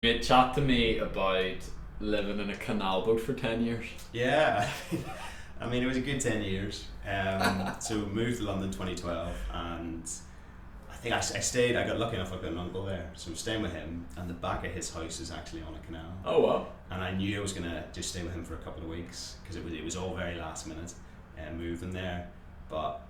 Mate, chat to me about living in a canal boat for 10 years. Yeah, I mean, it was a good 10 years. So moved to London 2012, and I think I got lucky enough, I've got an uncle there, so I'm staying with him, and the back of his house is actually on a canal. Oh wow. And I knew I was going to just stay with him for a couple of weeks, because it was all very last minute, moving there. But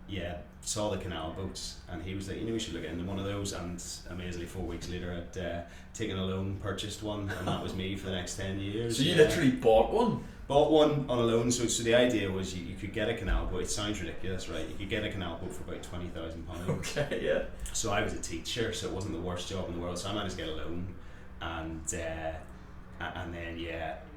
yeah, saw the canal boats, and he was like, we should look into one of those, and amazingly 4 weeks later I'd taken a loan, purchased one, and that was me for the next 10 years. So you literally bought one? Bought one on a loan. So the idea was you could get a canal boat. It sounds ridiculous, right? You could get a canal boat for about £20,000. Okay, yeah. So I was a teacher, so it wasn't the worst job in the world, so I managed to get a loan, and then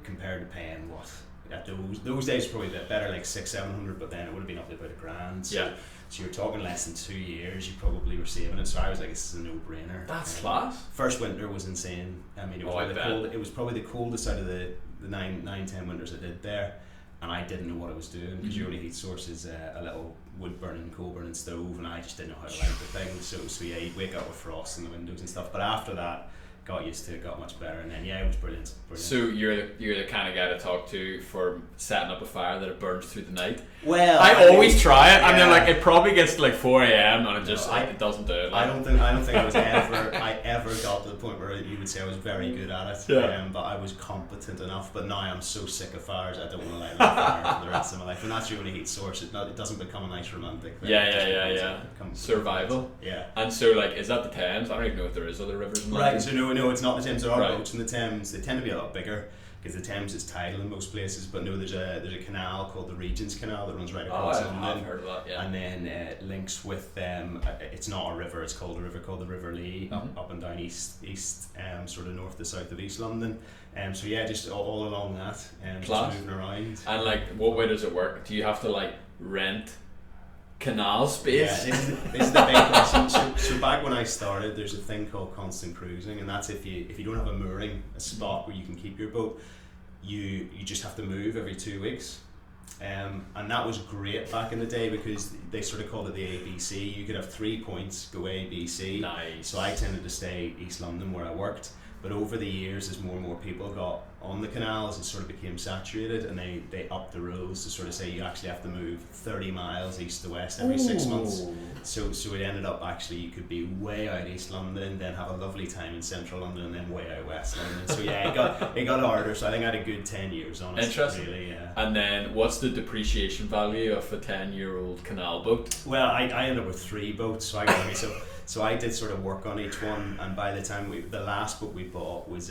compared to paying what at those days probably a bit better, like 600-700, but then it would have been up to about £1,000. So you're talking less than 2 years, you probably were saving it. So I was like, this is a no-brainer. That's class. First winter was insane. I mean, it was probably the coldest out of the 9-10 winters I did there, and I didn't know what I was doing, because your only heat source is a little wood burning, coal burning stove, and I just didn't know how to light the thing. So yeah, you'd wake up with frost in the windows and stuff. But after that, got used to it, got much better, and then it was brilliant. So you're the kind of guy to talk to for setting up a fire that it burns through the night. Well, I always try it, and then like it probably gets to like 4 a.m. and it just it doesn't do it. Like. I don't think I ever got to the point where you would say I was very good at it. Yeah. But I was competent enough. But now I'm so sick of fires, I don't want to light a fire for the rest of my life. And that's your only heat source. It doesn't become a nice romantic thing. Yeah. Survival. Yeah. And so like, is that the Thames? I don't even know if there is other rivers in London. Right. So no, it's not the Thames. There are boats in the Thames. They tend to be a lot bigger, because the Thames is tidal in most places. But no, there's a canal called the Regent's Canal that runs right across London. I've heard of that, yeah. And then links with it's not a river, it's called a river called the River Lee, up and down east sort of north to south of East London. So yeah, just all along that, just moving around. And like, what way does it work? Do you have to like rent canal space? Yeah, this is the big question. So back when I started, there's a thing called constant cruising, and that's if you don't have a mooring, a spot where you can keep your boat, you just have to move every 2 weeks. And that was great back in the day, because they sort of called it the ABC. You could have 3 points, go A, B, C. Nice. So I tended to stay East London where I worked. But over the years, as more and more people got on the canals, it sort of became saturated, and they upped the rules to sort of say you actually have to move 30 miles east to west every 6 months. So it ended up actually you could be way out East London, then have a lovely time in Central London, and then way out West London. So yeah, it got harder. So I think I had a good 10 years on it. Interesting. Really, yeah. And then what's the depreciation value of a 10-year-old canal boat? Well, I ended up with 3 boats, so I did sort of work on each one, and by the time the last boat we bought was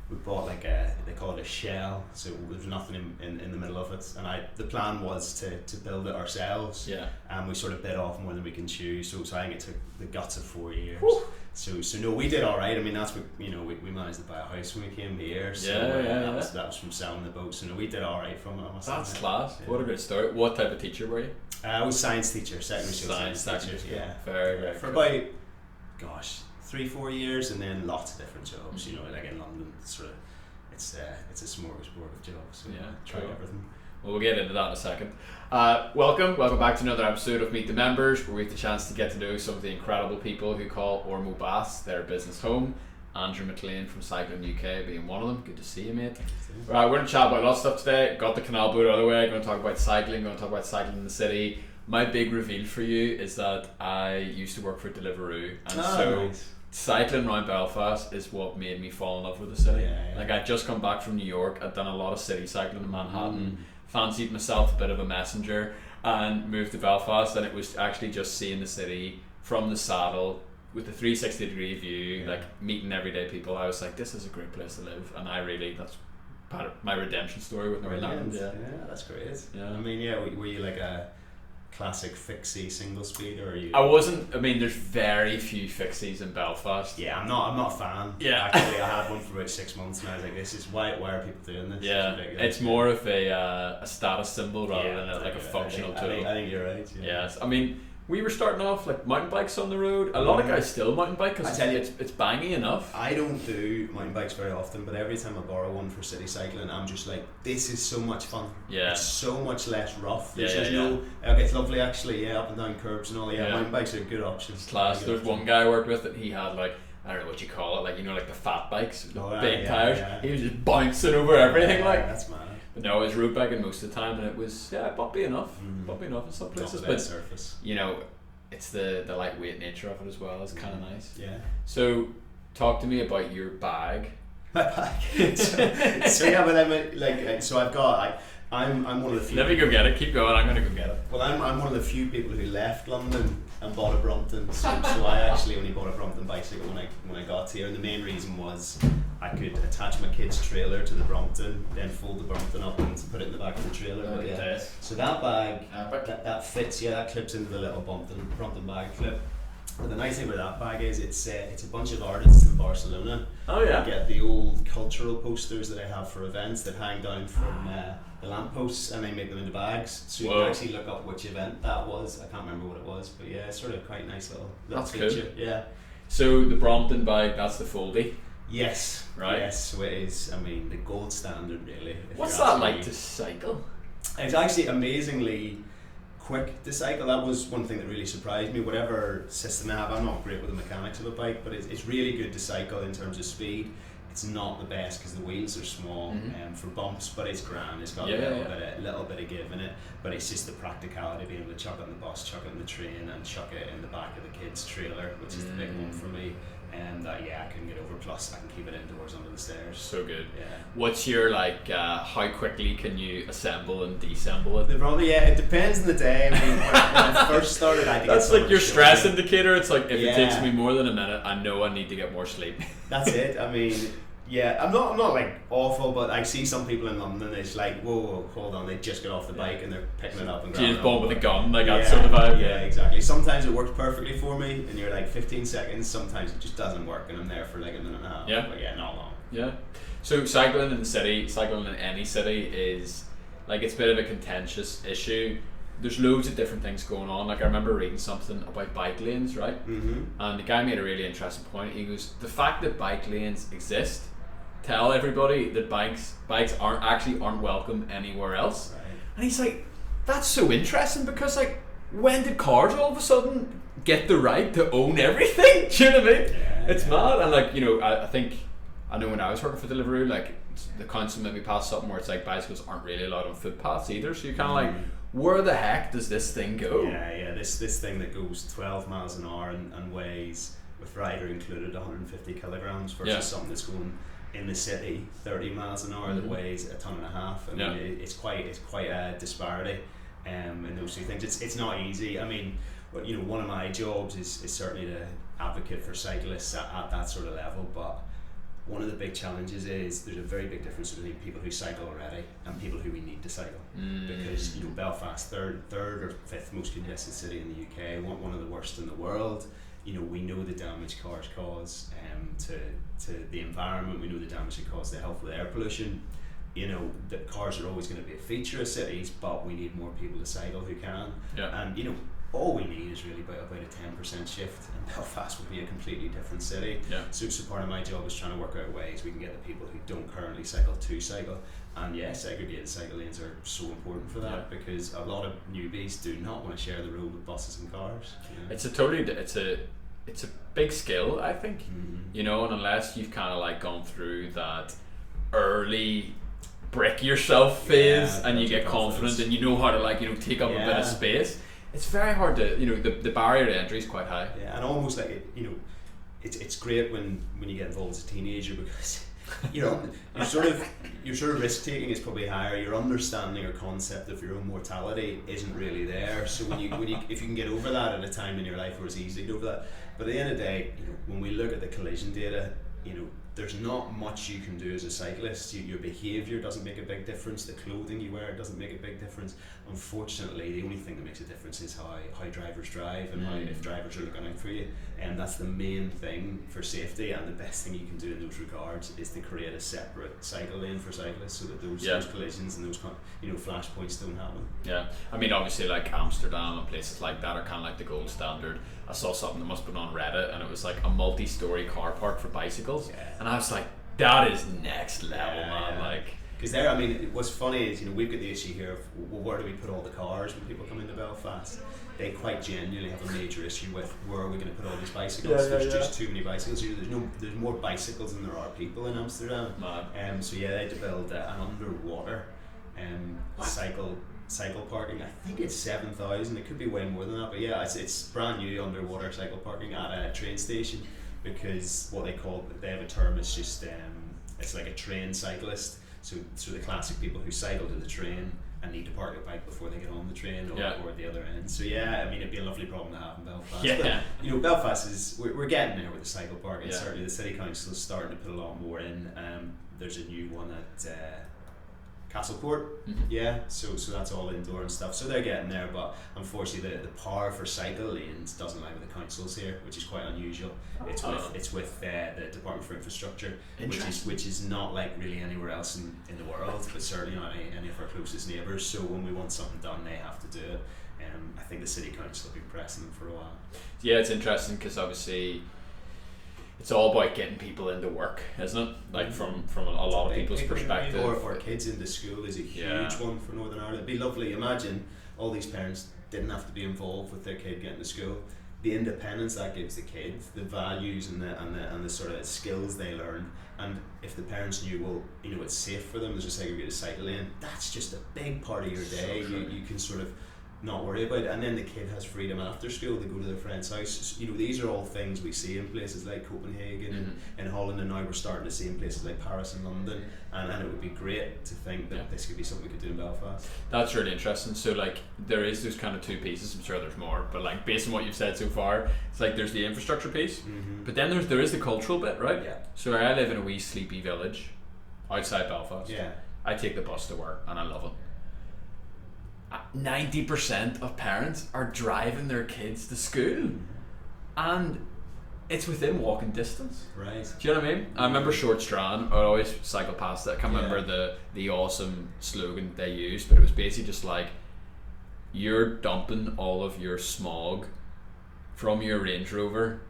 we bought like they call it a shell, so there's nothing in the middle of it, and the plan was to build it ourselves. Yeah. And we sort of bit off more than we can chew, so I think it took the guts of 4 years. Whew. So no, we did all right. I mean, that's what we managed to buy a house when we came here. So that was from selling the boat. So no, we did all right from it. That's class. Yeah. What a great story. What type of teacher were you? I was science teacher, secondary school science teacher. Yeah, very, very for cool. About 3-4 years, and then lots of different jobs. Like in London, it's a smorgasbord of jobs. So tried everything. Well, we'll get into that in a second. Welcome back to another episode of Meet the Members, where we have the chance to get to know some of the incredible people who call Ormeau Baths their business home. Andrew McClean from Cycling UK being one of them. Good to see you, mate. Right, we're going to chat about a lot of stuff today. Got the canal boat out of the way. Going to talk about cycling. Going to talk about cycling in the city. My big reveal for you is that I used to work for Deliveroo, and nice. Cycling around Belfast is what made me fall in love with the city. Yeah. Like, I'd just come back from New York. I'd done a lot of city cycling in Manhattan. Fancied myself a bit of a messenger, and moved to Belfast, and it was actually just seeing the city from the saddle with the 360-degree view, like meeting everyday people. I was like, this is a great place to live, and that's part of my redemption story with Northern Ireland. Yeah, that's great. Yeah. I mean, were you like a classic fixie single speed, or are you? I wasn't. I mean, there's very few fixies in Belfast. Yeah, I'm not a fan. Yeah, actually, I had one for about 6 months, and I was like, "This is why are people doing this?" Yeah, it's more of a status symbol rather than a functional tool. I think you're right. Yeah. Yes, I mean, we were starting off like mountain bikes on the road. A lot of guys still mountain bike because it's bangy enough. I don't do mountain bikes very often, but every time I borrow one for city cycling, I'm just like, this is so much fun. Yeah, it's so much less rough. It's lovely actually. Yeah, up and down curbs and all. Yeah, mountain bikes are a good option. It's class. There's one guy I worked with that he had like I don't know what you call it, like, you know, like the fat bikes, the Oh, big yeah, tires. yeah. He was just bouncing over everything, like. That's mad. But no, it was road biking most of the time, and it was bumpy enough in some places. But surface. you know, it's the lightweight nature of it as well. It's kind of nice. Yeah. So, talk to me about your bag. My bag. so yeah, but I've got. I'm one of the few. Let me go get it. Keep going. I'm gonna go get it. Well, I'm one of the few people who left London and bought a Brompton. So I actually only bought a Brompton bicycle when I got here, and the main reason was I could attach my kid's trailer to the Brompton, then fold the Brompton up and put it in the back of the trailer. But yeah. So that bag, that fits. Yeah, that clips into the little Brompton bag clip. But the nice thing with that bag is it's a bunch of artists in Barcelona. Oh yeah. I get the old cultural posters that I have for events that hang down from the lampposts, and they make them into bags. So you can actually look up which event that was. I can't remember what it was, but yeah, it's sort of quite nice little that's feature. Cool. Yeah. So the Brompton bag, that's the foldy. Yes. Right. Yes. So it is. I mean, the gold standard, really. What's that like to cycle? It's actually amazingly quick to cycle. That was one thing that really surprised me. Whatever system I have, I'm not great with the mechanics of a bike, but it's really good to cycle in terms of speed. It's not the best because the wheels are small for bumps, but it's grand. It's got a little bit of give in it, but it's just the practicality of being able to chuck it on the bus, chuck it on the train, and chuck it in the back of the kid's trailer, which is the big one for me. And I couldn't get over. Plus, I can keep it indoors under the stairs. So good. Yeah. What's your how quickly can you assemble and deassemble it? It depends on the day. I mean, when I first started, I think that's like your stress indicator. It's like if it takes me more than a minute, I know I need to get more sleep. That's it. I mean, yeah, I'm not like awful, but I see some people in London. It's like, whoa, hold on, they just get off the bike and they're picking it up and grabbing it. James Bond with a gun, like that sort of vibe. Yeah, exactly. Sometimes it works perfectly for me, and you're like 15 seconds. Sometimes it just doesn't work, and I'm there for like a minute and a half. Yeah, but not long. Yeah. So cycling in the city, cycling in any city is like it's a bit of a contentious issue. There's loads of different things going on. Like I remember reading something about bike lanes, right? And the guy made a really interesting point. He goes, the fact that bike lanes exist tell everybody that bikes aren't welcome anywhere else. Right. And he's like, that's so interesting because like when did cars all of a sudden get the right to own everything? Do you know what I mean? It's mad. And like, you know, I know when I was working for Deliveroo, like the council maybe passed something where it's like bicycles aren't really allowed on footpaths either, so you're kind of like, where the heck does this thing go? This thing that goes 12 miles an hour and weighs, with rider included, 150 kilograms versus something that's going in the city 30 miles an hour that weighs 1.5 tons. I mean, it's quite a disparity in those two things. It's not easy. I mean, but you know, one of my jobs is certainly to advocate for cyclists at that sort of level, but one of the big challenges is there's a very big difference between people who cycle already and people who we need to cycle. Because you know, Belfast, third or fifth most congested city in the UK, one of the worst in the world. You know, we know the damage cars cause to the environment. We know the damage they cause to health with air pollution. You know, the cars are always going to be a feature of cities, but we need more people to cycle who can. And you know, all we need is really about a 10% shift, and Belfast would be a completely different city. So part of my job is trying to work out ways we can get the people who don't currently cycle to cycle. And segregated cycle lanes are so important for that because a lot of newbies do not want to share the road with buses and cars. You know? It's a big skill, I think. You know, and unless you've kind of like gone through that early brick yourself phase and you get confident and you know how to like, you know, take up a bit of space, it's very hard to, you know, the barrier to entry is quite high. And almost like it, you know, it's great when you get involved as a teenager because you know, your sort of risk taking is probably higher. Your understanding or concept of your own mortality isn't really there. So when you if you can get over that at a time in your life where it's easy to get over that, but at the end of the day, you know, when we look at the collision data, you know, there's not much you can do as a cyclist. Your behaviour doesn't make a big difference. The clothing you wear doesn't make a big difference. Unfortunately, the only thing that makes a difference is how drivers drive and how if drivers are looking out for you. And that's the main thing for safety. And the best thing you can do in those regards is to create a separate cycle lane for cyclists so that those collisions and those flashpoints don't happen. Yeah, I mean obviously like Amsterdam and places like that are kind of like the gold standard. I saw something that must have been on Reddit and it was like a multi-story car park for bicycles and I was like, that is next level, man. Like Because there, I mean, what's funny is, we've got the issue here of, well, where do we put all the cars when people come into Belfast? They quite genuinely have a major issue with, where are we going to put all these bicycles? There's just too many bicycles. There's more bicycles than there are people in Amsterdam. So yeah, they had to build an underwater cycle parking. I think it's 7,000. It could be way more than that, but yeah, it's brand new underwater cycle parking at a train station, because what they have a term, it's just it's like a train cyclist. So the classic people who cycle to the train and need to park a bike before they get on the train, or at the other end. So yeah, I mean, it'd be a lovely problem to have in Belfast. Yeah. But, Belfast we're getting there with the cycle parking. Certainly the city council is starting to put a lot more in. There's a new one at Castleport, so that's all indoor and stuff, so they're getting there, but unfortunately the power for cycle lanes doesn't lie with the councils here, which is quite unusual. It's with the Department for Infrastructure, which is not like really anywhere else in the world, but certainly not any of our closest neighbours. So when we want something done, they have to do it. I think the city council have been pressing them for a while. Yeah, it's interesting because obviously it's all about getting people into work, isn't it? Like from a lot of people's perspective. Or kids into school is a huge one for Northern Ireland. It'd be lovely. Imagine all these parents didn't have to be involved with their kid getting to school. The independence that gives the kid, the values and the sort of skills they learn. And if the parents knew, well, it's safe for them, there's a segregated cycle lane, that's just a big part of your day. You can sort of not worry about it, and then the kid has freedom after school to go to their friend's house. These are all things we see in places like Copenhagen and Holland, and now we're starting to see in places like Paris and London, and it would be great to think that this could be something we could do in Belfast. That's really interesting. So like there is those kind of two pieces. I'm sure there's more, but like based on what you've said so far, it's like there's the infrastructure piece, but then there is the cultural bit, right? So I live in a wee sleepy village outside Belfast. I take the bus to work and I love it. 90% of parents are driving their kids to school, and it's within walking distance. Right. Do you know what I mean? I remember Short Strand. I always cycle past it. I can't remember the awesome slogan they used, but it was basically just like, you're dumping all of your smog from your Range Rover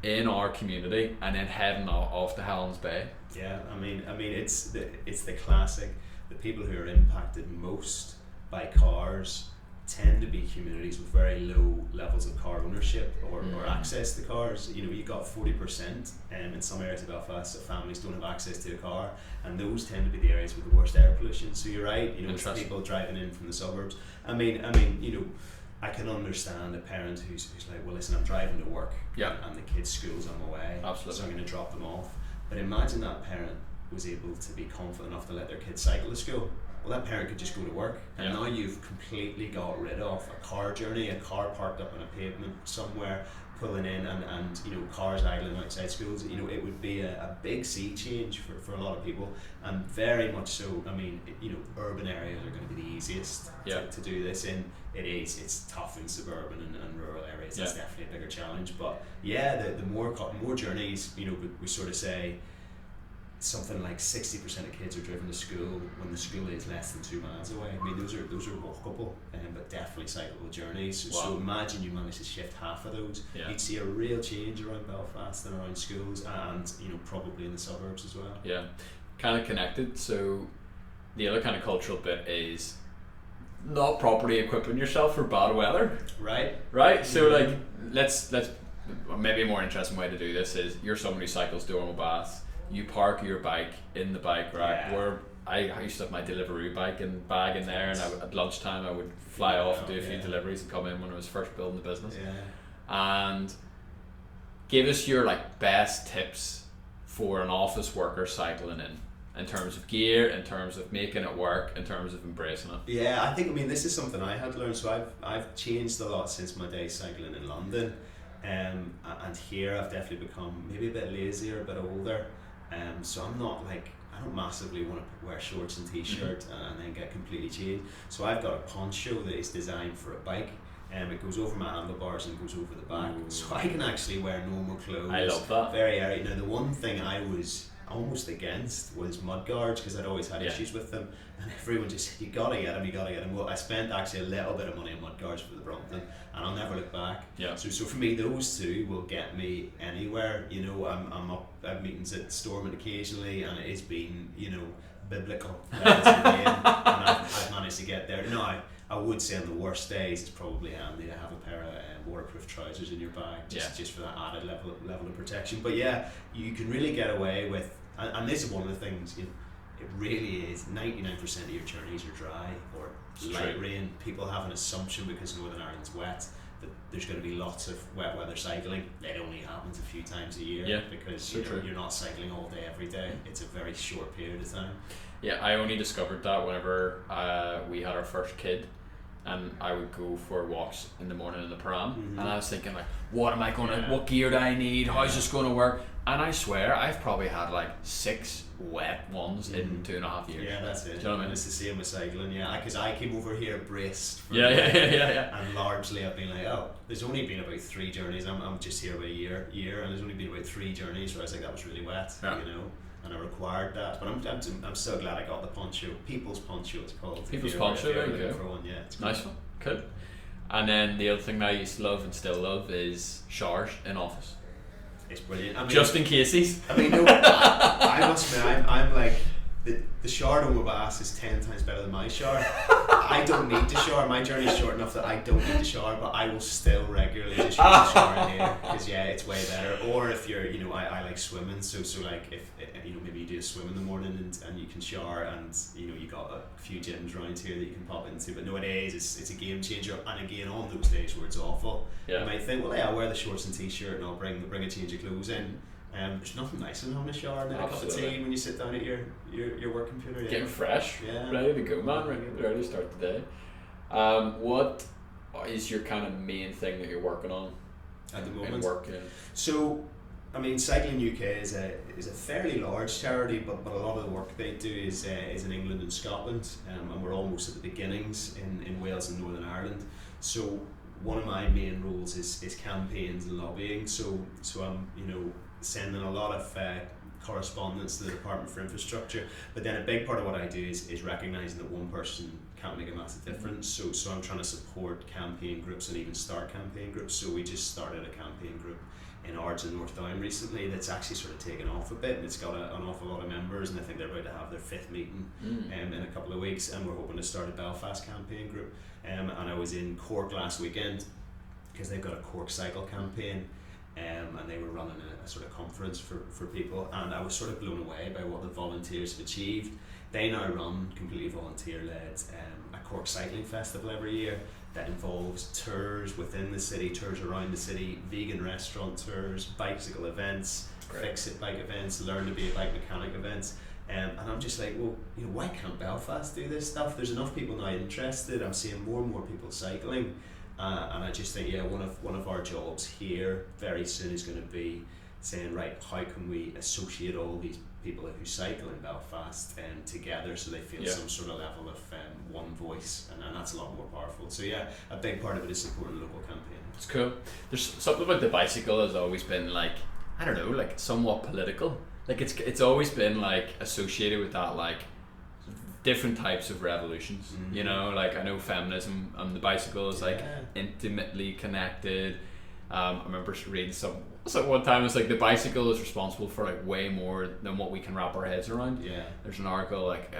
in our community and then heading off to Helens Bay. Yeah, I mean it's the classic. The people who are impacted most by cars tend to be communities with very low levels of car ownership or access to cars. You got 40% in some areas of Belfast that families don't have access to a car, and those tend to be the areas with the worst air pollution. So you're right, it's people driving in from the suburbs. I mean, I can understand a parent who's like, well, listen, I'm driving to work, and the kids' school's on my way, so I'm going to drop them off. But imagine that parent was able to be confident enough to let their kids cycle to school. Well, that parent could just go to work, and now you've completely got rid of a car journey, a car parked up on a pavement somewhere, pulling in, and cars idling outside schools. It would be a big sea change for a lot of people, and very much so. I mean, urban areas are going to be the easiest to do this in. It's tough in suburban and rural areas. It's definitely a bigger challenge. But the more journeys, we sort of say something like 60% of kids are driven to school when the school is less than 2 miles away. I mean, those are walkable, but definitely cyclable journeys. Wow. So imagine you manage to shift half of those. You'd see a real change around Belfast and around schools, and probably in the suburbs as well. Yeah, kind of connected. So the other kind of cultural bit is not properly equipping yourself for bad weather. Right. So like, let's maybe a more interesting way to do this is, you're someone who cycles to Ormo Baths. You park your bike in the bike rack, where I used to have my Deliveroo bike and bag in there, and at lunchtime I would fly off and do a few deliveries and come in when I was first building the business. And give us your best tips for an office worker cycling in terms of gear, in terms of making it work, in terms of embracing it. Yeah, I think this is something I had to learn. So I've changed a lot since my days cycling in London, and here I've definitely become maybe a bit lazier, a bit older. So I'm not I don't massively want to wear shorts and t-shirt and then get completely changed. So I've got a poncho that is designed for a bike, and it goes over my handlebars and goes over the back. So I can actually wear normal clothes. I love that. Very airy. Now the one thing I was almost against was mud guards, because I'd always had issues with them, and everyone just said, you gotta get them. Well, I spent actually a little bit of money on mud guards for the Brompton, and I'll never look back. So for me, those two will get me anywhere. I'm up I have meetings at Stormont occasionally, and it has been, biblical. And I've managed to get there. No, I would say on the worst days it's probably handy to have a pair of waterproof trousers in your bag, just for that added level of protection. But yeah, you can really get away with, and this is one of the things, it really is, 99% of your journeys are dry or light rain. People have an assumption because Northern Ireland's wet that there's going to be lots of wet weather cycling. It only happens a few times a year, because you're not cycling all day every day. It's a very short period of time. Yeah, I only discovered that whenever we had our first kid, and I would go for walks in the morning in the pram, and I was thinking like, what am I gonna, what gear do I need, how's this gonna work? And I swear I've probably had like 6 wet ones in 2.5 years. Yeah, that's it. Do you know what I mean? And it's the same with cycling, because I came over here braced for and largely I've been like, there's only been about 3 journeys. I'm just here about a year, and there's only been about 3 journeys where I was like, that was really wet, and I required that. But I'm so glad I got the poncho. People's poncho, it's called. People's poncho, there you go. For one, it's nice one, cool. And then the other thing that I used to love and still love is showers in office. It's brilliant. I mean, just in cases. I mean, no, I must admit, I'm like, the shower at home bath is 10 times better than my shower. I don't need to shower. My journey's short enough that I don't need to shower, but I will still regularly just use the shower in here because it's way better. Or if you're, I like swimming, so like if maybe you do a swim in the morning and you can shower, and you got a few gyms around here that you can pop into. But nowadays it's a game changer. And again, on those days where it's awful, you might think, well, I'll wear the shorts and t-shirt and I'll bring a change of clothes in. There's nothing nicer than having a shower and a cup of tea when you sit down at your work computer. Getting fresh, ready to go, man. Ready to start the day. What is your kind of main thing that you're working on at the moment? In work, So, I mean, Cycling UK is a fairly large charity, but a lot of the work they do is in England and Scotland, and we're almost at the beginnings in Wales and Northern Ireland. So one of my main roles is campaigns and lobbying. So I'm sending a lot of correspondence to the Department for Infrastructure, but then a big part of what I do is recognising that one person can't make a massive difference. So I'm trying to support campaign groups and even start campaign groups. So we just started a campaign group in Ards and North Down recently that's actually sort of taken off a bit, and it's got an awful lot of members, and I think they're about to have their 5th meeting in a couple of weeks, and we're hoping to start a Belfast campaign group. And I was in Cork last weekend because they've got a Cork cycle campaign, and they were running a sort of conference for people, and I was sort of blown away by what the volunteers have achieved. They now run completely volunteer-led a Cork cycling festival every year that involves tours within the city, tours around the city, vegan restaurant tours, bicycle events, fix-it bike events, learn to be a bike mechanic events. And I'm just like, well, why can't Belfast do this stuff? There's enough people now interested. I'm seeing more and more people cycling. And I just think, one of our jobs here very soon is going to be saying, right, how can we associate all these people who cycle in Belfast together so they feel some sort of level of one voice, and that's a lot more powerful. So a big part of it is supporting local campaigns. It's cool. There's something about the bicycle has always been like, I don't know, like somewhat political. Like it's always been like associated with that, like different types of revolutions, like I know feminism and the bicycle is like intimately connected. I remember reading one time it's like the bicycle is responsible for like way more than what we can wrap our heads around. There's an article like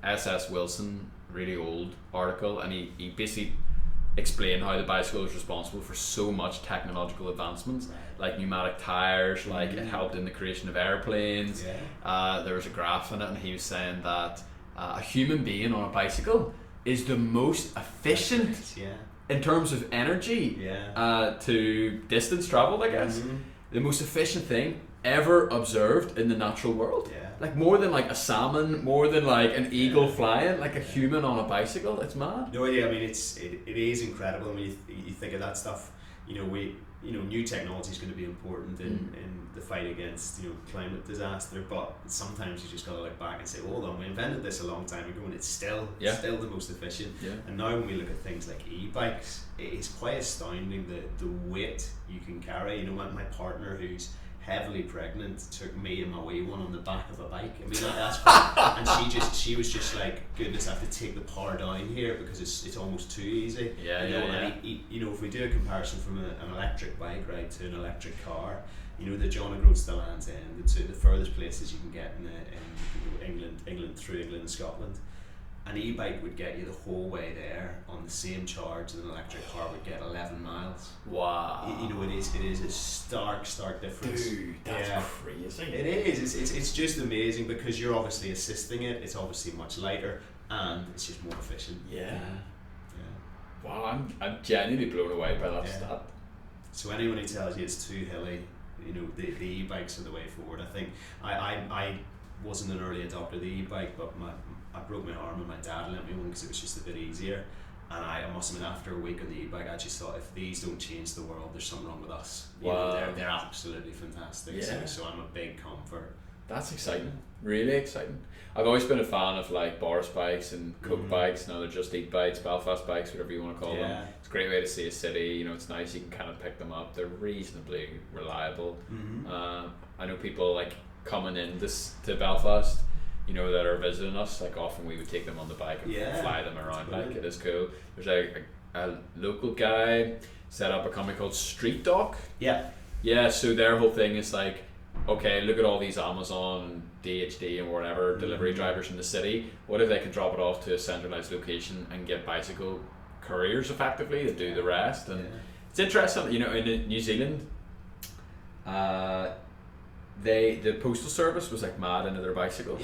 S.S. Wilson, really old article, and he basically explained how the bicycle is responsible for so much technological advancements, like pneumatic tires, like it helped in the creation of airplanes. There was a graph in it, and he was saying that a human being on a bicycle is the most efficient in terms of energy to distance traveled, I guess. The most efficient thing ever observed in the natural world. Like more than like a salmon, more than like an eagle flying, like a human on a bicycle. It's mad. No idea. I mean, it is incredible. I mean, you think of that stuff. New technology is going to be important in the fight against climate disaster. But sometimes you just got to look back and say, well, hold on, we invented this a long time ago, and it's still the most efficient. And now when we look at things like e-bikes, it's quite astounding the weight you can carry. My partner, who's heavily pregnant, took me and my wee one on the back of a bike. I mean, that's and she was just like, goodness, I have to take the power down here because it's almost too easy. And if we do a comparison from an electric bike, right, to an electric car, You know, the John O'Groats to Land's End, the furthest places you can get in England through England and Scotland. An e-bike would get you the whole way there on the same charge that an electric car would get 11 miles. Wow. You know, it is a stark difference. Dude, that's crazy. It is. It's just amazing because you're obviously assisting it. It's obviously much lighter and it's just more efficient. Yeah. Wow, I'm genuinely blown away by that stat. So anyone who tells you it's too hilly, you know, the e-bikes are the way forward. I think I wasn't an early adopter of the e-bike, but I broke my arm and my dad lent me one because it was just a bit easier. And I must admit, after a week on the e-bike, I just thought, if these don't change the world, there's something wrong with us. You know, they're absolutely fantastic. Yeah. So I'm a big comfort. That's exciting. Really exciting. I've always been a fan of like Boris bikes and Coke bikes. Now they're just e-bikes, Belfast bikes, whatever you want to call them. It's a great way to see a city. You know, it's nice. You can kind of pick them up. They're reasonably reliable. I know people like coming in to Belfast, you know, that are visiting us. Like often we would take them on the bike and fly them around. Like it is cool. There's a local guy set up a company called Street Dock. Yeah. So their whole thing is like, okay, look at all these Amazon, DHD and whatever delivery drivers in the city. What if they could drop it off to a centralized location and get bicycle couriers effectively to do the rest? And it's interesting, you know, in New Zealand, the postal service was like mad into their bicycles.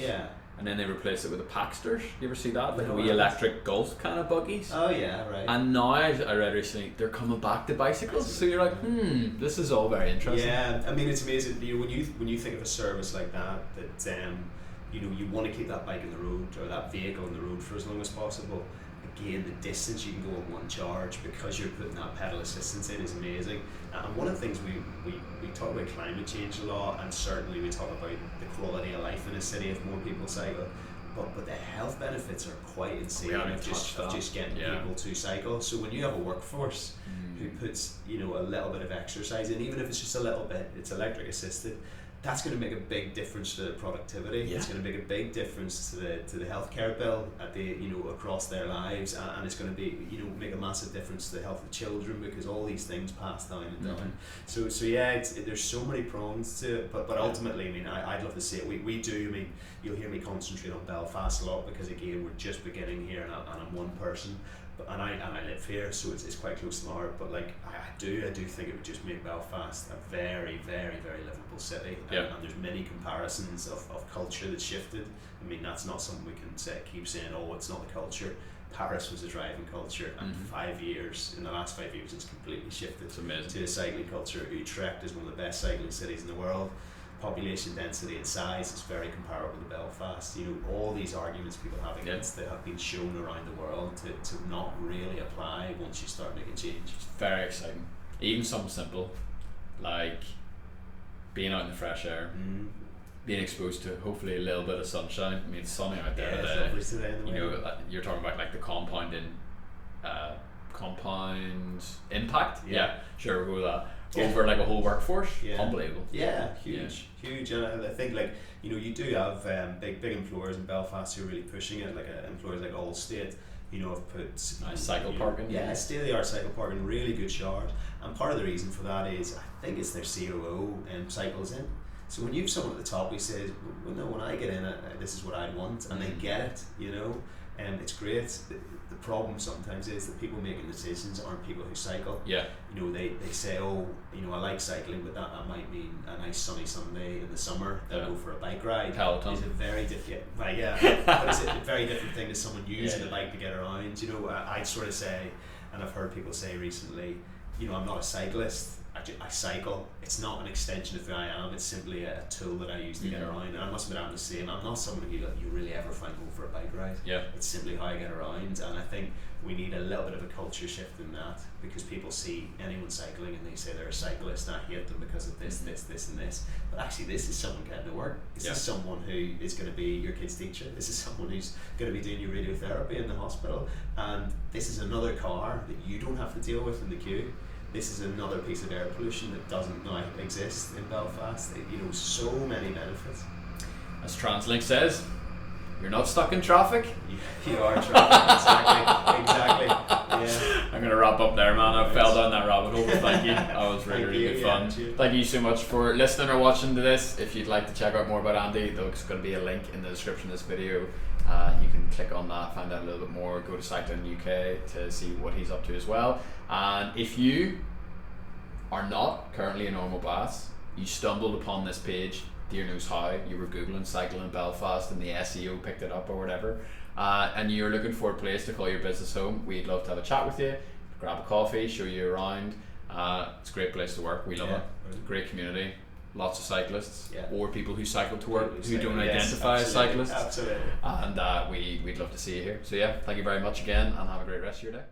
And then they replaced it with the Paxters. You ever see that? Like wee electric golf kind of buggies. Oh yeah, right. And now I read recently they're coming back to bicycles. So you're like, this is all very interesting. Yeah, I mean it's amazing. You know, when you think of a service like that you know, you want to keep that bike in the road or that vehicle in the road for as long as possible. Again, the distance you can go on one charge because you're putting that pedal assistance in is amazing. And one of the things we talk about climate change a lot, and certainly we talk about the quality of life in a city if more people cycle. But the health benefits are quite insane of just getting people to cycle. So when you have a workforce who puts, you know, a little bit of exercise in, even if it's just a little bit, it's electric assisted. That's going to make a big difference to their productivity. It's going to make a big difference to the healthcare bill across their lives, and it's going to be, you know, make a massive difference to the health of children because all these things pass down and down. So there's so many prongs to it, but ultimately, I mean, I'd love to see it. We do. I mean, you'll hear me concentrate on Belfast a lot because again, we're just beginning here, and I'm one person. And I live here, so it's quite close to my heart. But like I do think it would just make Belfast a very, very, very livable city. And there's many comparisons of culture that's shifted. I mean, that's not something we can keep saying, oh, it's not the culture. Paris was a driving culture, and in the last 5 years, it's completely shifted to a cycling culture. Utrecht is one of the best cycling cities in the world. Population density and size is very comparable to Belfast. You know, all these arguments people have against it have been shown around the world to not really apply once you start making change. It's very exciting. Even something simple like being out in the fresh air, being exposed to hopefully a little bit of sunshine. I mean, it's sunny out there today. You know, you're talking about like the compound impact. Sure, we'll go with that. Over like a whole workforce, unbelievable. Huge. And I think, like, you know, you do have big employers in Belfast who are really pushing it, like employers like Allstate, you know, have put cycle parking. State-of-the-art cycle parking, really good charge. And part of the reason for that is I think it's their COO cycles in. So when you have someone at the top who says, well, no, when I get in, this is what I want, and they get it, you know, and it's great. The problem sometimes is that people making decisions aren't people who cycle. You know, they say, oh, you know, I like cycling, but that might mean a nice sunny Sunday in the summer. They'll go for a bike ride. Peloton. It's a very different, but it's a very different thing to someone using a bike to get around. You know, I'd sort of say, and I've heard people say recently, you know, I'm not a cyclist. I cycle. It's not an extension of who I am. It's simply a tool that I use to get around. And I must admit, I'm the same. I'm not someone who you really ever find go for a bike ride. It's simply how I get around. And I think we need a little bit of a culture shift in that, because people see anyone cycling and they say they're a cyclist and I hate them because of this, this and this. But actually, this is someone getting to work. This is someone who is going to be your kid's teacher. This is someone who's going to be doing your radiotherapy in the hospital. And this is another car that you don't have to deal with in the queue. This is another piece of air pollution that doesn't now exist in Belfast. You know, so many benefits. As TransLink says, you're not stuck in traffic. You are traffic, exactly. I'm gonna wrap up there, man. I fell down that rabbit hole, but thank you. That was really good fun. Thank you so much for listening or watching to this. If you'd like to check out more about Andy, there's going to be a link in the description of this video. You can click on that, find out a little bit more, go to Cycling UK to see what he's up to as well. And if you are not currently in Ormeau Baths, you stumbled upon this page, dear knows how, you were googling cycling in Belfast and the SEO picked it up or whatever, and you're looking for a place to call your business home, we'd love to have a chat with you, grab a coffee, show you around. It's a great place to work, we love it. Great community, lots of cyclists, or people who cycle to work who don't identify as cyclists. Absolutely. And we'd love to see you here. So yeah, thank you very much again and have a great rest of your day.